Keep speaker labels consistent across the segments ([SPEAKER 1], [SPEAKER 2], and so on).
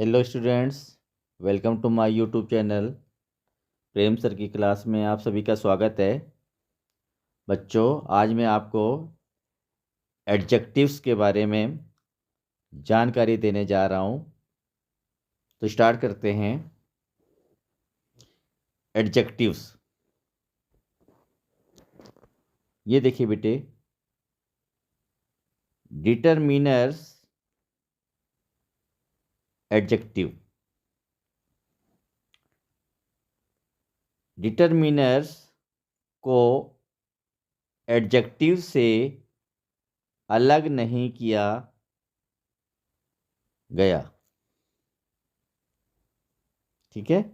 [SPEAKER 1] Hello students, welcome to my YouTube channel. Prem sir की class में आप सभी का स्वागत है। बच्चों, आज मैं आपको एडजेक्टिव्स के बारे में जानकारी देने जा रहा हूँ। तो स्टार्ट करते हैं। एडजेक्टिव्स, ये देखिए बेटे, डिटरमिनर्स एडजेक्टिव। डिटरमिनर्स को एडजेक्टिव से अलग नहीं किया गया। ठीक है,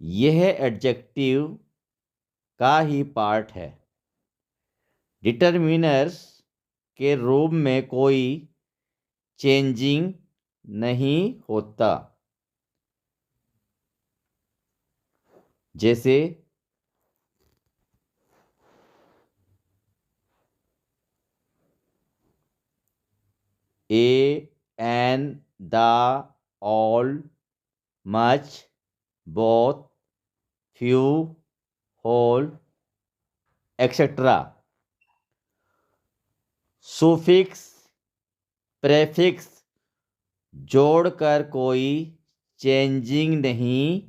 [SPEAKER 1] यह एडजेक्टिव का ही पार्ट है। डिटरमिनर्स के रूप में कोई चेंजिंग नहीं होता। जैसे a, an, the, all, much, both, few, whole, etcetera. Suffix, prefix जोड़कर कोई चेंजिंग नहीं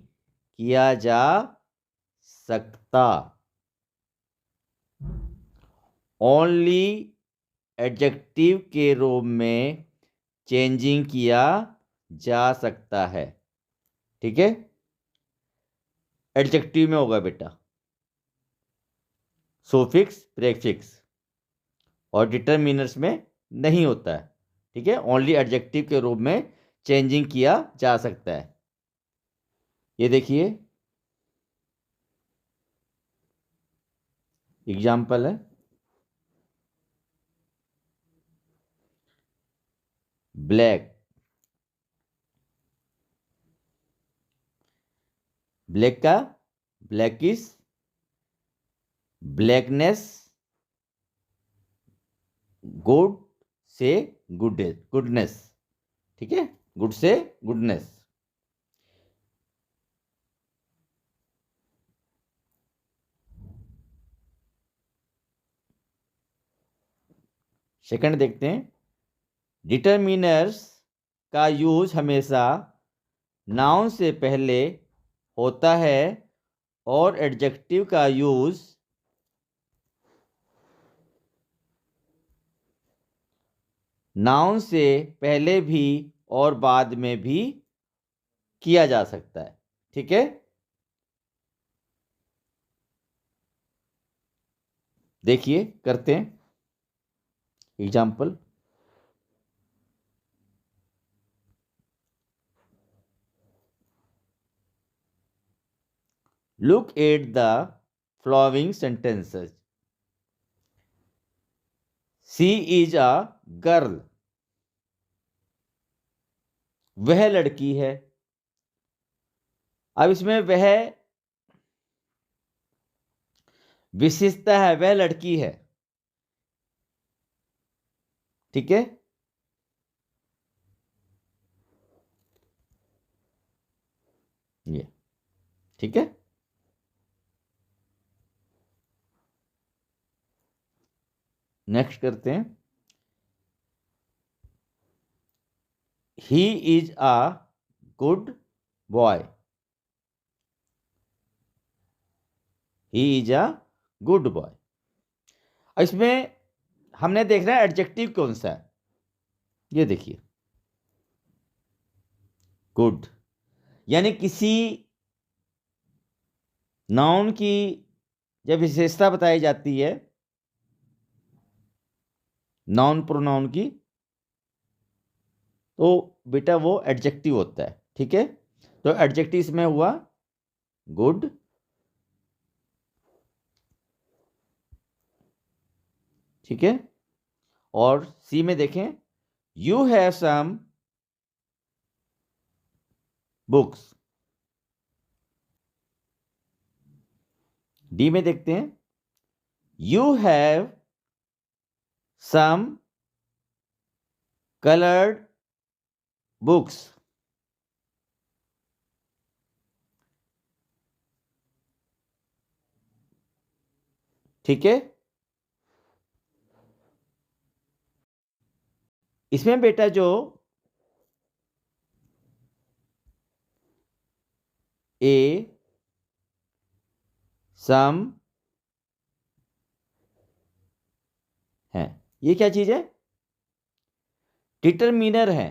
[SPEAKER 1] किया जा सकता। ओनली एडजेक्टिव के रूप में चेंजिंग किया जा सकता है। ठीक है, एडजेक्टिव में होगा बेटा सुफिक्स, प्रेफिक्स, और डिटरमिनर्स में नहीं होता है। ठीक है, ओनली एडजेक्टिव के रूप में चेंजिंग किया जा सकता है। ये देखिए एग्जाम्पल है, ब्लैक। ब्लैक का ब्लैकिश, ब्लैकनेस, गुड से गुडनेस। ठीक है, गुड से गुडनेस। सेकंड देखते हैं। डिटरमिनर्स का यूज हमेशा नाउन से पहले होता है और एडजेक्टिव का यूज नाउन से पहले भी और बाद में भी किया जा सकता है। ठीक है, देखिए करते हैं example. Look at the following sentences. She is a girl, वह लड़की है। अब इसमें वह विशेषता है, वह लड़की है। ठीक है, ये ठीक है। नेक्स्ट करते हैं। He is a good boy, he is a good boy. इसमें हमने देखना है एडजेक्टिव कौन सा है। ये देखिए, गुड, यानी किसी नाउन की जब विशेषता बताई जाती है, नाउन प्रोनाउन की, तो बेटा वो एडजेक्टिव होता है। ठीक है, तो एडजेक्टिव इसमें हुआ गुड। ठीक है, और सी में देखें, you have some books. D में देखते हैं, you have some coloured books. ठीक है। इसमें बेटा जो ए सम है, ये क्या चीज है? डिटरमिनर है।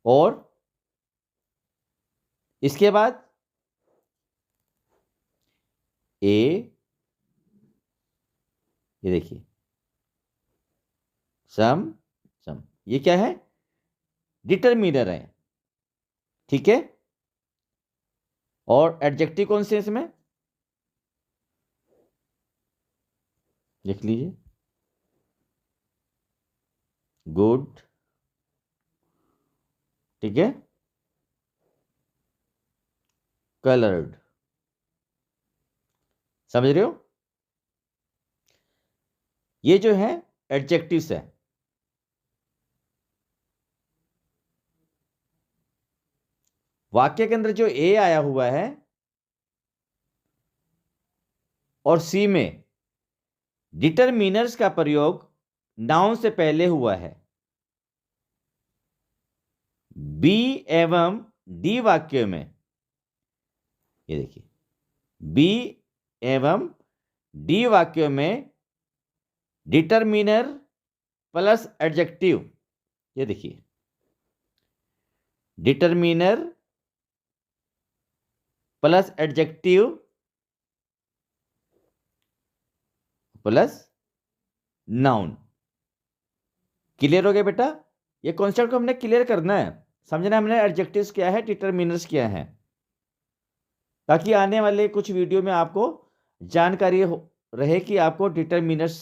[SPEAKER 1] और इसके बाद ए, ये देखिए सम सम, ये क्या है? डिटरमिनर है। ठीक है। और एडजेक्टिव कौन से हैं इसमें? लिख लीजिए, गुड। ठीक है, कलर्ड। समझ रहे हो? ये जो है एडजेक्टिव्स है। वाक्य के अंदर जो ए आया हुआ है और सी में डिटरमिनर्स का प्रयोग नाउन से पहले हुआ है। बी एवं डी वाक्य में, ये देखिए, बी एवं डी वाक्यों में डिटरमिनर प्लस एडजेक्टिव, ये देखिए, determiner plus adjective plus noun. Clear हो गया बेटा? ये कॉन्सेप्ट को हमने क्लियर करना है, समझना हमने एडजेक्टिव्स क्या है, डिटरमिनर्स क्या है, ताकि आने वाले कुछ वीडियो में आपको जानकारी रहे कि आपको डिटरमिनर्स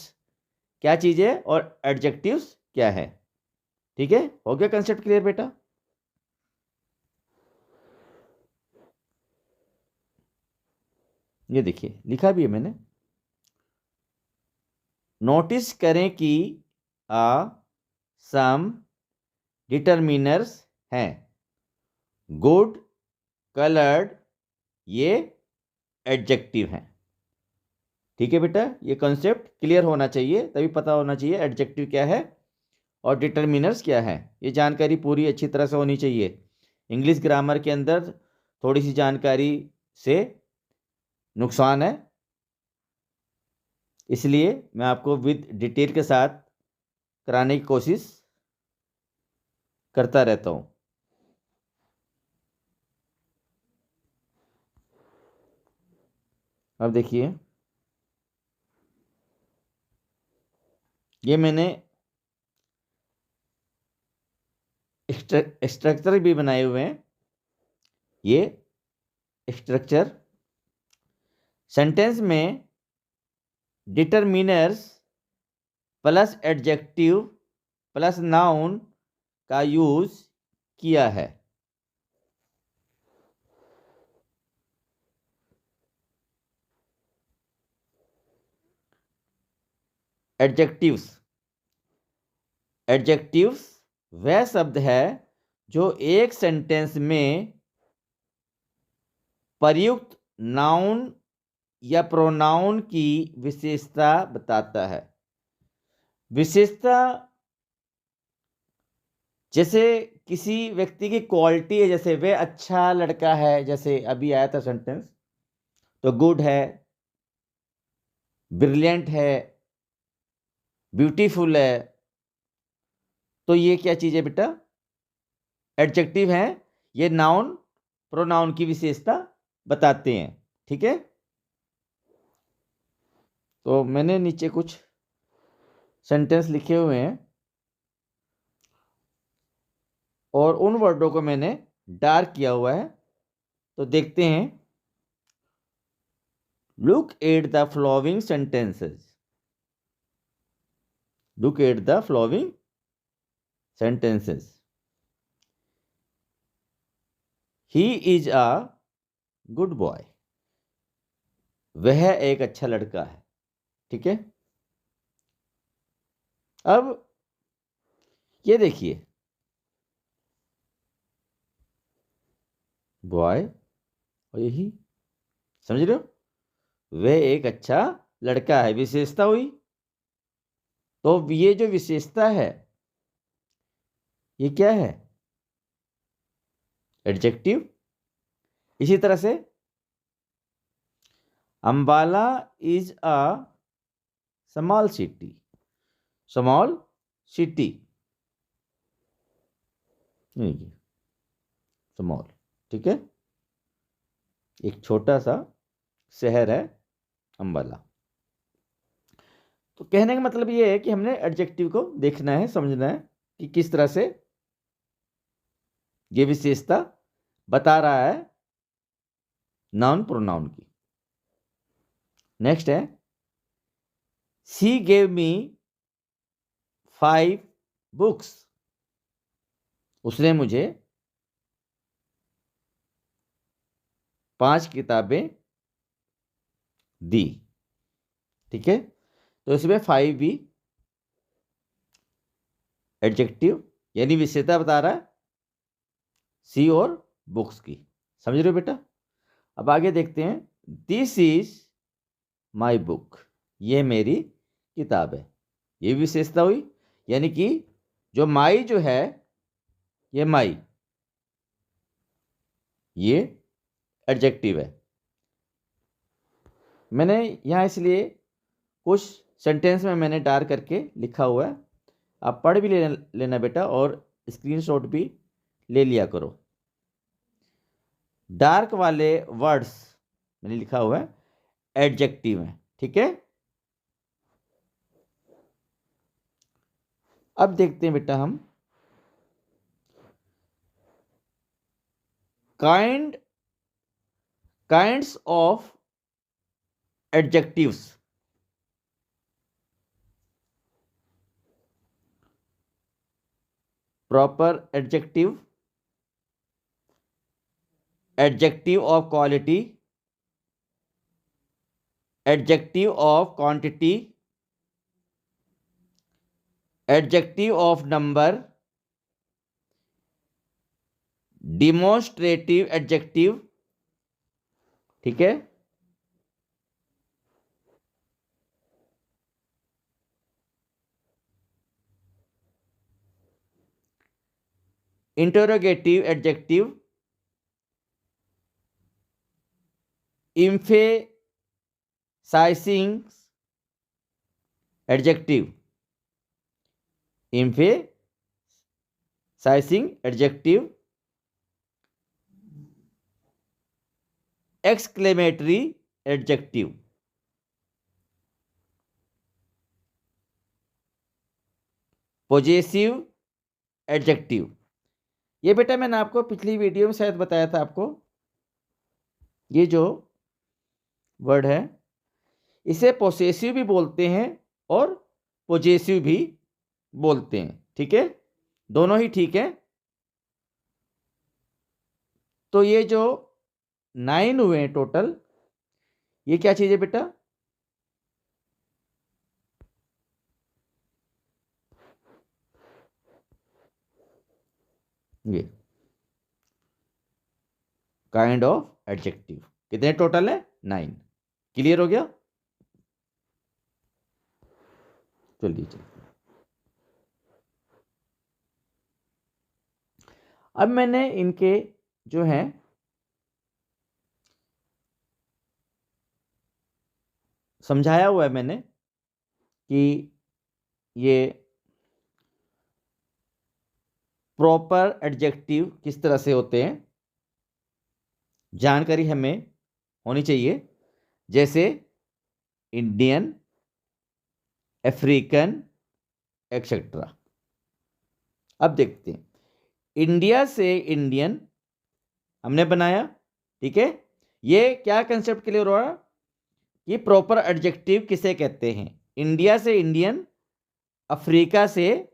[SPEAKER 1] क्या चीज़ है और एडजेक्टिव्स क्या है। ठीक है, हो गया कंसेप्ट क्लियर बेटा? ये देखिए लिखा भी है मैंने, नोटिस करें कि आ सम डिटरमिनर्स हैं, गुड, कलर्ड, ये एडजेक्टिव हैं। ठीक है बेटा, ये कॉन्सेप्ट क्लियर होना चाहिए, तभी पता होना चाहिए एडजेक्टिव क्या है और डिटरमिनर्स क्या है। ये जानकारी पूरी अच्छी तरह से होनी चाहिए। इंग्लिश ग्रामर के अंदर थोड़ी सी जानकारी से नुकसान है, इसलिए मैं आपको विद डिटेल के साथ कराने की कोशिश करता रहता हूँ। अब देखिए, ये मैंने स्ट्रक्चर भी बनाए हुए हैं। ये स्ट्रक्चर सेंटेंस में determiners plus adjective plus noun का यूज किया है। एडजेक्टिव्स, एडजेक्टिव्स वह शब्द है जो एक सेंटेंस में प्रयुक्त नाउन या प्रोनाउन की विशेषता बताता है। विशेषता जैसे किसी व्यक्ति की क्वालिटी है, जैसे वह अच्छा लड़का है, जैसे अभी आया था सेंटेंस, तो गुड है, ब्रिलियंट है, ब्यूटीफुल है, तो ये क्या चीज़ है बेटा? एडजेक्टिव है। ये नाउन प्रोनाउन की विशेषता बताते हैं। ठीक है, तो मैंने नीचे कुछ सेंटेंस लिखे हुए हैं और उन वर्डों को मैंने डार्क किया हुआ है, तो देखते हैं। Look at the flowing sentences, look at the flowing sentences. He is a good boy, वह एक अच्छा लड़का है। ठीक है, अब ये देखिए, बॉय और यही, समझ रहे हो? वह एक अच्छा लड़का है, विशेषता हुई। तो ये जो विशेषता है ये क्या है? एडजेक्टिव। इसी तरह से Ambala is a small city. Small city, small, ठीक है, एक छोटा सा शहर है अंबाला। तो कहने का मतलब ये है कि हमने एडजेक्टिव को देखना है, समझना है कि किस तरह से ये विशेषता बता रहा है नाउन प्रोनाउन की। नेक्स्ट है, शी गेव मी 5 बुक्स। उसने मुझे 5 किताबें दी, ठीक है। तो इसमें 5 भी एडजेक्टिव यानी विशेषता बता रहा है सी और बुक्स की। समझ रहे हो बेटा? अब आगे देखते हैं, दिस इज माई बुक। ये मेरी किताब है। ये विशेषता हुई, यानी कि जो माई जो है, ये माई, ये एडजेक्टिव है। मैंने यहाँ इसलिए कुछ सेंटेंस में मैंने डार्क करके लिखा हुआ है, आप पढ़ भी लेना बेटा, और स्क्रीनशॉट भी ले लिया करो। डार्क वाले वर्ड्स मैंने लिखा हुआ है एडजेक्टिव है, ठीक है। अब देखते हैं बेटा हम kinds of adjectives. Proper adjective, adjective of quality, adjective of quantity, adjective of number, demonstrative adjective, ठीक है, interrogative adjective, emphasizing adjective, emphasizing adjective, exclamatory adjective, possessive adjective. ये बेटा मैंने आपको पिछली वीडियो में शायद बताया था आपको, ये जो वर्ड है इसे पोसेसिव भी बोलते हैं और पॉजेसिव भी बोलते हैं, ठीक है, दोनों ही ठीक है। तो ये जो 9 हुए हैं टोटल, ये क्या चीज है बेटा? ये काइंड ऑफ एडजेक्टिव कितने टोटल है? 9। क्लियर हो गया? चलिए अब मैंने इनके जो हैं समझाया हुआ है मैंने कि ये प्रॉपर एडजेक्टिव किस तरह से होते हैं, जानकारी हमें होनी चाहिए, जैसे इंडियन, अफ्रीकन, एक्सेट्रा। अब देखते हैं, इंडिया से इंडियन हमने बनाया, ठीक है। ये क्या कंसेप्ट क्लियर हो रहा कि प्रॉपर एडजेक्टिव किसे कहते हैं। इंडिया से इंडियन, अफ्रीका से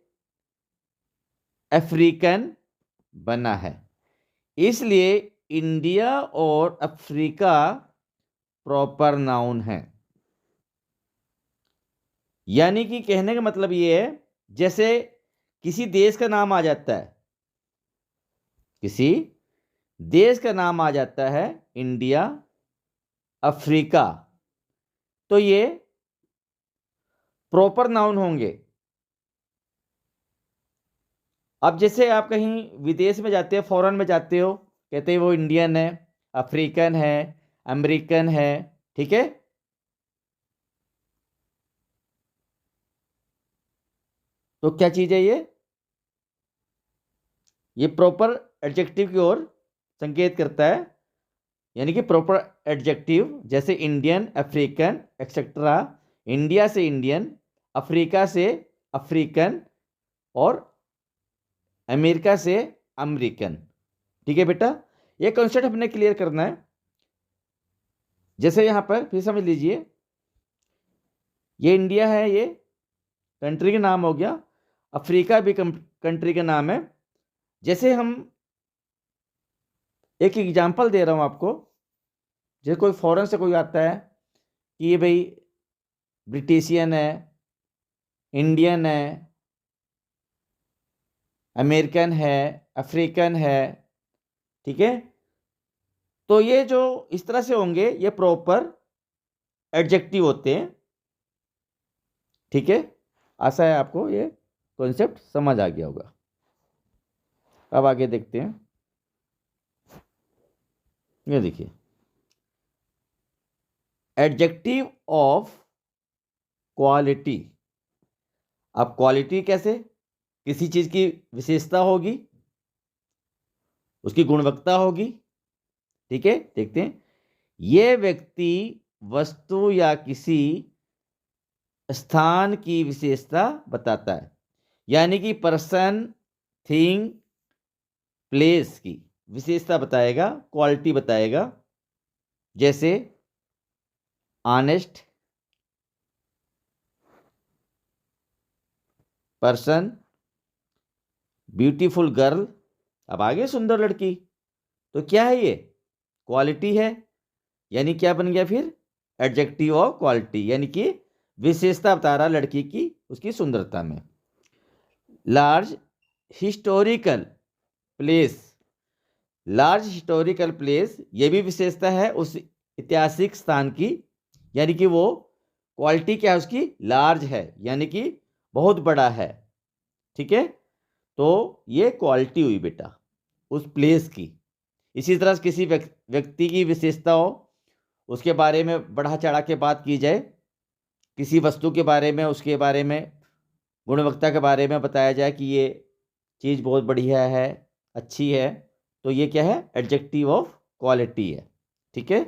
[SPEAKER 1] अफ्रीकन बना है, इसलिए इंडिया और अफ्रीका प्रॉपर नाउन है। यानी कि कहने का मतलब ये है, जैसे किसी देश का नाम आ जाता है, किसी देश का नाम आ जाता है इंडिया, अफ्रीका, तो ये प्रॉपर नाउन होंगे। अब जैसे आप कहीं विदेश में जाते हो, फॉरेन में जाते हो, कहते हैं वो इंडियन है, अफ्रीकन है, अमेरिकन है, ठीक है। तो क्या चीज़ है ये प्रॉपर एडजेक्टिव की ओर संकेत करता है, यानी कि प्रॉपर एडजेक्टिव, जैसे इंडियन, अफ्रीकन एक्सेट्रा, इंडिया से इंडियन, अफ्रीका से अफ्रीकन, और अमेरिका से अमेरिकन। ठीक है बेटा, ये कॉन्सेप्ट हमने क्लियर करना है। जैसे यहां पर फिर समझ लीजिए, ये इंडिया है, ये कंट्री का नाम हो गया, अफ्रीका भी कंट्री का नाम है। जैसे हम एक एग्जांपल दे रहा हूं आपको, जैसे कोई फॉरेन से कोई आता है कि ये भाई ब्रिटिशियन है, इंडियन है, अमेरिकन है, अफ्रीकन है, ठीक है। तो ये जो इस तरह से होंगे ये प्रॉपर एडजेक्टिव होते हैं, ठीक है। आशा है आपको ये कॉन्सेप्ट समझ आ गया होगा। अब आगे देखते हैं, ये देखिए, एडजेक्टिव ऑफ क्वालिटी। अब क्वालिटी कैसे, किसी चीज की विशेषता होगी, उसकी गुणवत्ता होगी, ठीक है। देखते हैं, ये व्यक्ति वस्तु या किसी स्थान की विशेषता बताता है, यानी कि पर्सन, थिंग, प्लेस की विशेषता बताएगा, क्वालिटी बताएगा। जैसे ऑनेस्ट पर्सन, ब्यूटीफुल गर्ल। अब आगे सुंदर लड़की, तो क्या है ये, क्वालिटी है, यानी क्या बन गया फिर, एडजेक्टिव ऑफ क्वालिटी, यानी कि विशेषता बता रहा लड़की की उसकी सुंदरता में। Large historical place, large historical place, ये भी विशेषता है उस ऐतिहासिक स्थान की, यानी कि वो क्वालिटी क्या है उसकी, लार्ज है, यानी कि बहुत बड़ा है, ठीक है। तो ये क्वालिटी हुई बेटा उस प्लेस की। इसी तरह से किसी व्यक्ति की विशेषता हो, उसके बारे में बढ़ा चढ़ा के बात की जाए, किसी वस्तु के बारे में, उसके बारे में, गुणवत्ता के बारे में बताया जाए कि ये चीज़ बहुत बढ़िया है, अच्छी है, तो ये क्या है, एडजेक्टिव ऑफ क्वालिटी है, ठीक है।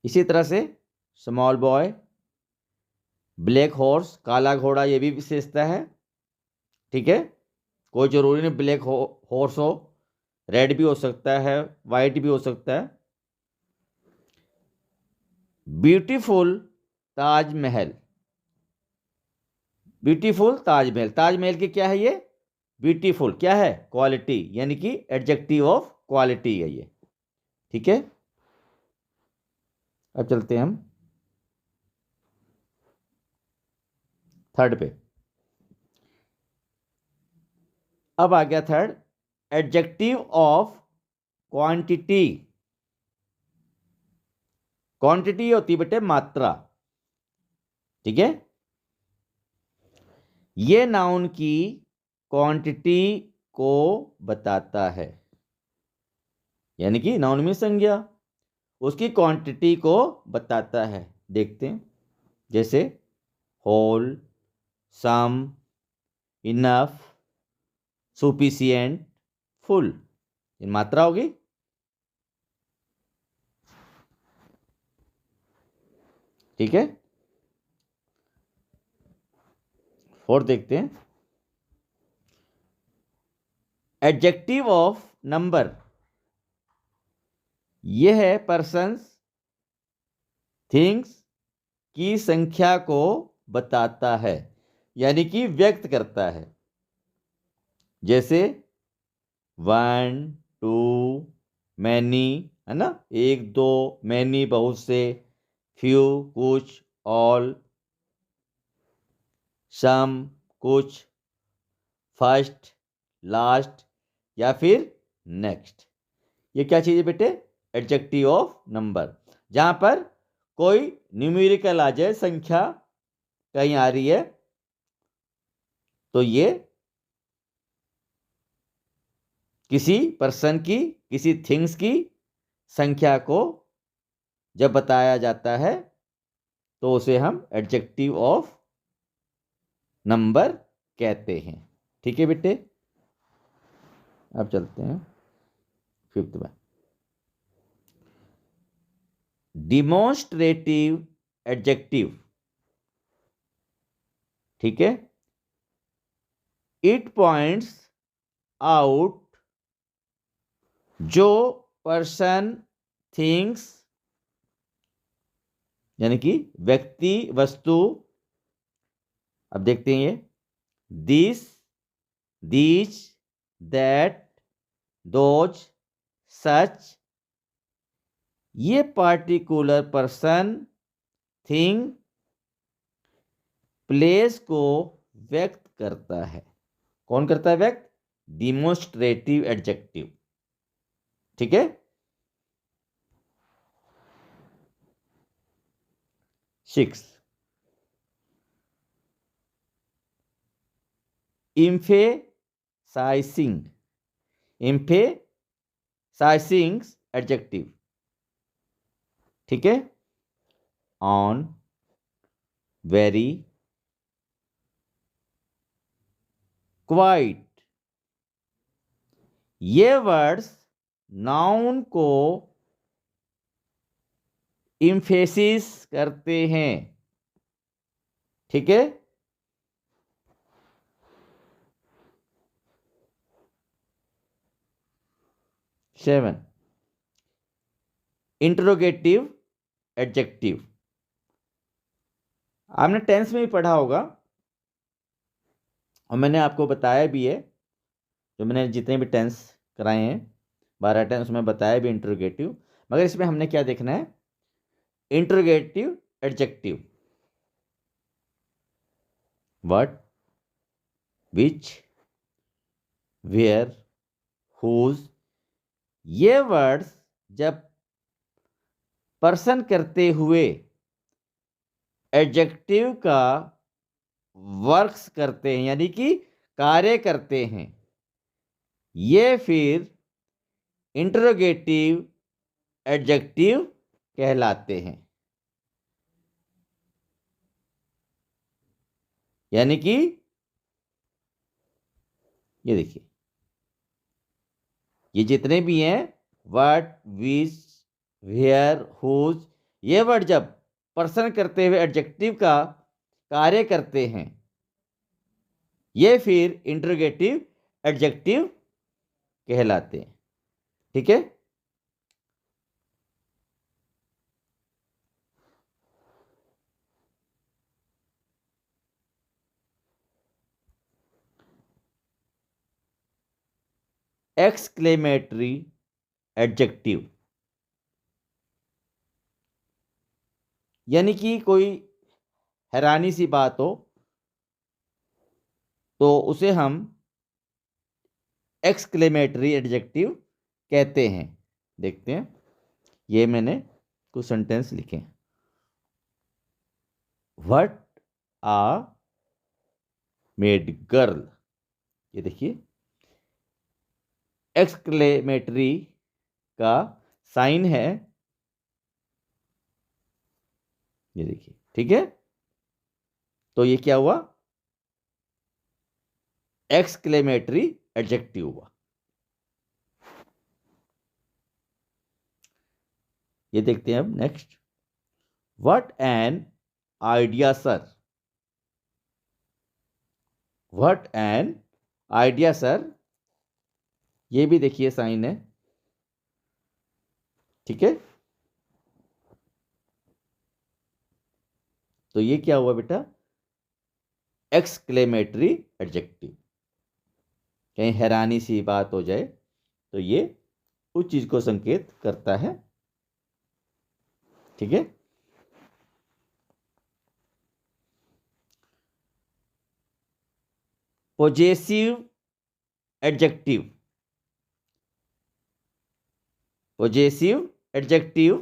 [SPEAKER 1] इसी तरह से स्मॉल बॉय, ब्लैक हॉर्स, काला घोड़ा, ये भी विशेषता है, ठीक है। कोई जरूरी नहीं ब्लैक हॉर्स हो, रेड भी हो सकता है, वाइट भी हो सकता है। ब्यूटीफुल ताजमहल, ब्यूटीफुल ताजमहल, ताजमहल की क्या है ये, ब्यूटीफुल क्या है, क्वालिटी, यानी कि एडजेक्टिव ऑफ क्वालिटी है ये, ठीक है। अब चलते हैं हम थर्ड पे। अब आ गया third, adjective of quantity. Quantity होती बेटे मात्रा, ठीक है। ये नाउन की क्वांटिटी को बताता है, यानी कि नाउन में संज्ञा उसकी क्वांटिटी को बताता है। देखते हैं, जैसे होल, सम, इनफ, सुफिशिएंट, फुल, इन मात्रा होगी, ठीक है। फोर्थ देखते हैं, एडजेक्टिव ऑफ नंबर। यह है पर्सन्स, थिंग्स की संख्या को बताता है, यानी कि व्यक्त करता है। जैसे वन, टू, मैनी, है ना, एक दो, मैनी बहुत से, फ्यू कुछ, ऑल सम कुछ, फर्स्ट, लास्ट, या फिर नेक्स्ट। ये क्या चीज़ है बेटे, एडजेक्टिव ऑफ नंबर, जहां पर कोई न्यूमेरिकल आ जाए, संख्या कहीं आ रही है, तो ये किसी पर्सन की, किसी थिंग्स की संख्या को जब बताया जाता है तो उसे हम एडजेक्टिव ऑफ नंबर कहते हैं। ठीक है बेटे, अब चलते हैं फिफ्थ में। Demonstrative adjective. ठीक है, इट पॉइंट्स आउट जो पर्सन थिंग्स, यानी कि व्यक्ति वस्तु, अब देखते हैं ये दिस, दीज, दैट, दोज, सच, ये पार्टिकुलर पर्सन थिंग प्लेस को व्यक्त करता है। कौन करता है व्यक्त? Demonstrative adjective. ठीक है, 6 emphasizing, emphasizing एडजेक्टिव। ठीक है, ऑन, वेरी, क्वाइट, ये वर्ड्स नाउन को इम्फेसिस करते हैं। ठीक है, 7 इंट्रोगेटिव एडजेक्टिव। आपने टेंस में भी पढ़ा होगा और मैंने आपको बताया भी है, जो मैंने जितने भी टेंस कराए हैं 12 टेंस, उसमें बताया भी इंट्रोगेटिव। मगर इसमें हमने क्या देखना है? Interrogative adjective. What, which, where, whose, ये वर्ड्स जब पर्सन करते हुए एडजेक्टिव का वर्क्स करते हैं, यानी कि कार्य करते हैं, ये फिर इंट्रोगेटिव एडजेक्टिव कहलाते हैं। यानी कि ये देखिए, ये जितने भी हैं व्हाट, विच, वेयर, हुज, ये वर्ड जब पर्सन करते हुए एडजेक्टिव का कार्य करते हैं, ये फिर इंट्रोगेटिव एडजेक्टिव कहलाते हैं। ठीक है, एक्सक्लेमेटरी एडजेक्टिव, यानी कि कोई हैरानी सी बात हो तो उसे हम एक्सक्लेमेटरी एडजेक्टिव कहते हैं। देखते हैं, ये मैंने कुछ सेंटेंस लिखे हैं। व्हाट आ मेड गर्ल, ये देखिए एक्सक्लेमेटरी का साइन है, ये देखिए। ठीक है, तो ये क्या हुआ? एक्सक्लेमेटरी एडजेक्टिव हुआ। ये देखते हैं अब next. What an idea sir, what an idea sir, ये भी देखिए साइन है। ठीक है, तो ये क्या हुआ बेटा? Exclamatory adjective. कहीं हैरानी सी बात हो जाए तो ये उस चीज को संकेत करता है। ठीक है, पोजेसिव एडजेक्टिव, पोजेसिव एडजेक्टिव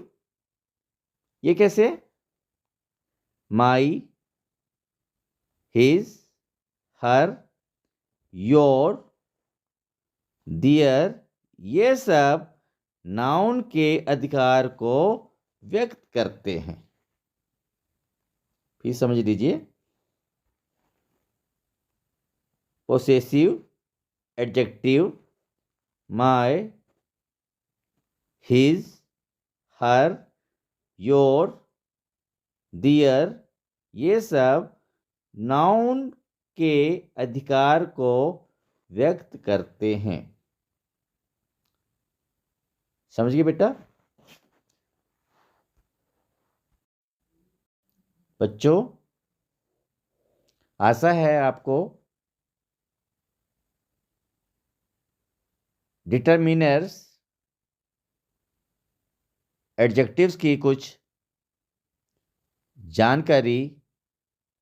[SPEAKER 1] ये कैसे? माई, हिज, हर, योर, दियर, ये सब नाउन के अधिकार को व्यक्त करते हैं। फिर समझ लीजिए। Possessive adjective my, his, her, your, their, ये सब नाउन के अधिकार को व्यक्त करते हैं। समझ गए बेटा? बच्चों, आशा है आपको डिटरमिनर्स, एडजेक्टिव्स की कुछ जानकारी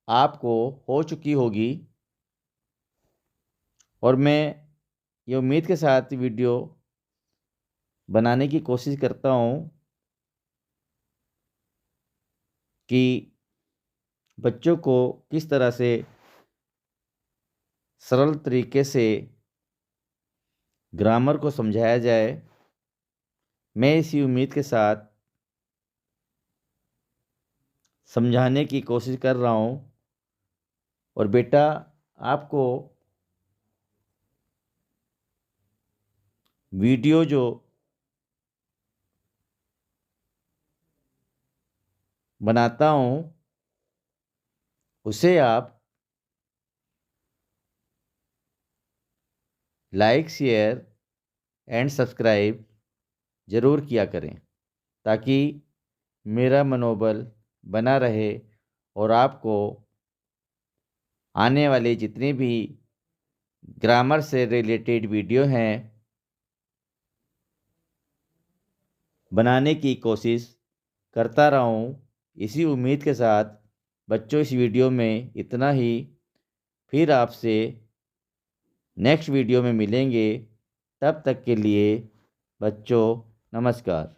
[SPEAKER 1] आपको हो चुकी होगी, और मैं ये उम्मीद के साथ वीडियो बनाने की कोशिश करता हूँ कि बच्चों को किस तरह से सरल तरीके से ग्रामर को समझाया जाए। मैं इसी उम्मीद के साथ समझाने की कोशिश कर रहा हूँ। और बेटा, आपको वीडियो जो बनाता हूँ उसे आप लाइक, शेयर एंड सब्सक्राइब ज़रूर किया करें, ताकि मेरा मनोबल बना रहे और आपको आने वाले जितने भी ग्रामर से रिलेटेड वीडियो हैं बनाने की कोशिश करता रहूं। इसी उम्मीद के साथ बच्चों, इस वीडियो में इतना ही। फिर आपसे नेक्स्ट वीडियो में मिलेंगे। तब तक के लिए बच्चों, नमस्कार।